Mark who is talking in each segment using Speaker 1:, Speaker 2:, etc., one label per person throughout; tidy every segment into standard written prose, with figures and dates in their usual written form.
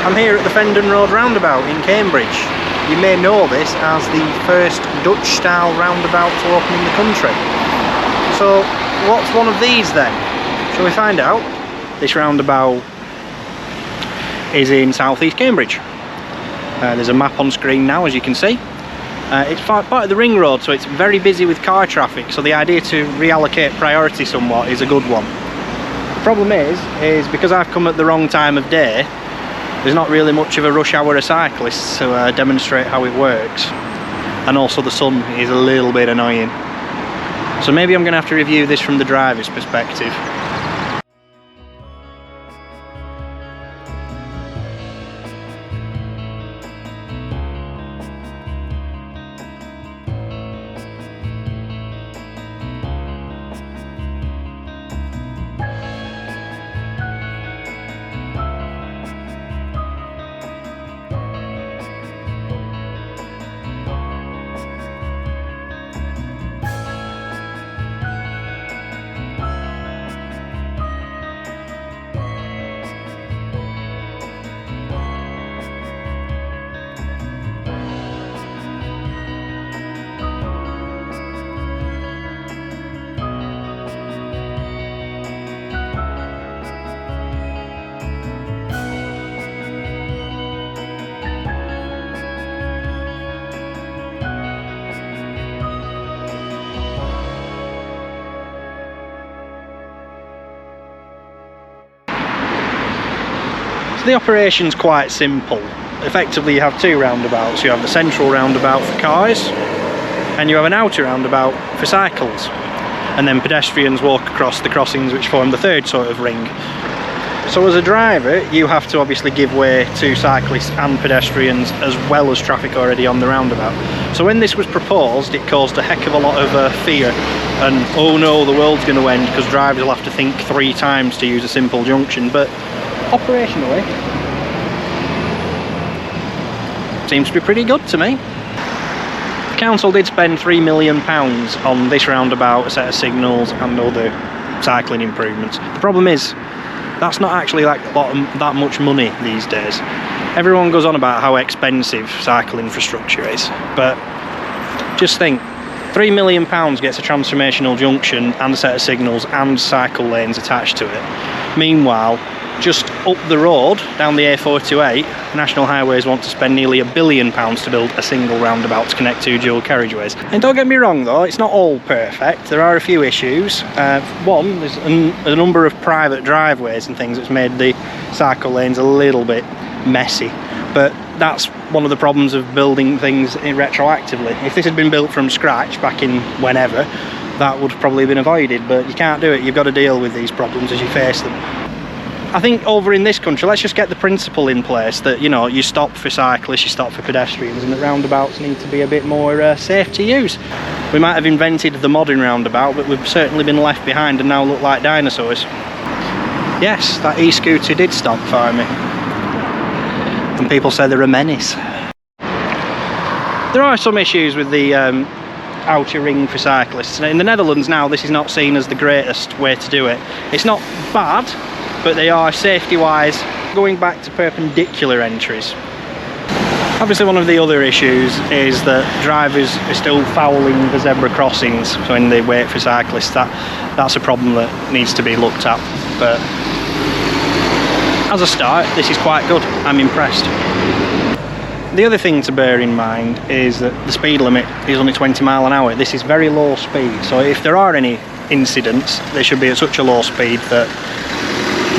Speaker 1: I'm here at the Fendon Road Roundabout in Cambridge. You may know this as the first Dutch-style roundabout to open in the country. So, what's one of these then? Shall we find out? This roundabout is in southeast Cambridge. There's a map on screen now, as you can see. It's part of the ring road, so it's very busy with car traffic, so the idea to reallocate priority somewhat is a good one. The problem is because I've come at the wrong time of day, there's not really much of a rush hour of cyclists to demonstrate how it works. And also the sun is a little bit annoying. So maybe I'm going to have to review this from the driver's perspective. The operation's quite simple. Effectively you have two roundabouts. You have the central roundabout for cars and you have an outer roundabout for cycles, and then pedestrians walk across the crossings which form the third sort of ring. So as a driver you have to obviously give way to cyclists and pedestrians as well as traffic already on the roundabout. So when this was proposed it caused a heck of a lot of fear and oh no, the world's going to end because drivers will have to think 3 times to use a simple junction. But operationally, seems to be pretty good to me. The council did spend £3 million on this roundabout, a set of signals and other cycling improvements. The problem is, that's not actually like that much money these days. Everyone goes on about how expensive cycle infrastructure is, but just think, £3 million gets a transformational junction and a set of signals and cycle lanes attached to it. Meanwhile, just up the road, down the A428, National Highways want to spend nearly £1 billion to build a single roundabout to connect 2 dual carriageways. And don't get me wrong though, it's not all perfect. There are a few issues. One, there's a number of private driveways and things that's made the cycle lanes a little bit messy. But that's one of the problems of building things retroactively. If this had been built from scratch back in whenever, that would probably have been avoided, but you can't do it. You've got to deal with these problems as you face them. I think over in this country, let's just get the principle in place that, you know, you stop for cyclists, you stop for pedestrians, and that roundabouts need to be a bit more safe to use. We might have invented the modern roundabout, but we've certainly been left behind and now look like dinosaurs. Yes, that e-scooter did stop for me. And people say they're a menace. There are some issues with the outer ring for cyclists. In the Netherlands now, this is not seen as the greatest way to do it. It's not bad, but they are safety-wise going back to perpendicular entries. Obviously one of the other issues is that drivers are still fouling the zebra crossings when they wait for cyclists. That's a problem that needs to be looked at, but as a start this is quite good. I'm impressed. The other thing to bear in mind is that the speed limit is only 20 miles an hour. This is very low speed, so if there are any incidents they should be at such a low speed that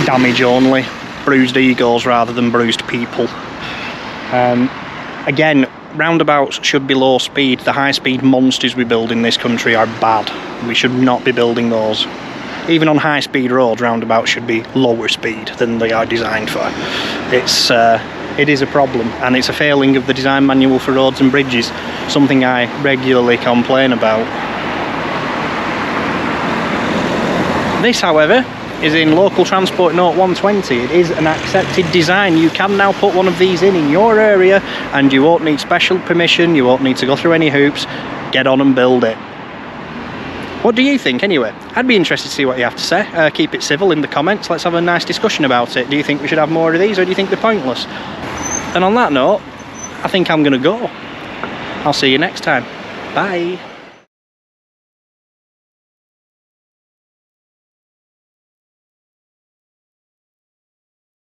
Speaker 1: damage only, bruised egos rather than bruised people. Again, roundabouts should be low speed. The high speed monsters we build in this country are bad. We should not be building those. Even on high speed roads, roundabouts should be lower speed than they are designed for. It is a problem, and it's a failing of the design manual for roads and bridges, something I regularly complain about. This, however, is in Local Transport Note 120. It is an accepted design. You can now put one of these in your area and you won't need special permission, you won't need to go through any hoops. Get on and build it. What do you think anyway? I'd be interested to see what you have to say. Keep it civil in the comments. Let's have a nice discussion about it. Do you think we should have more of these, or do you think they're pointless? And on that note, I think I'm going to go. I'll see you next time. Bye.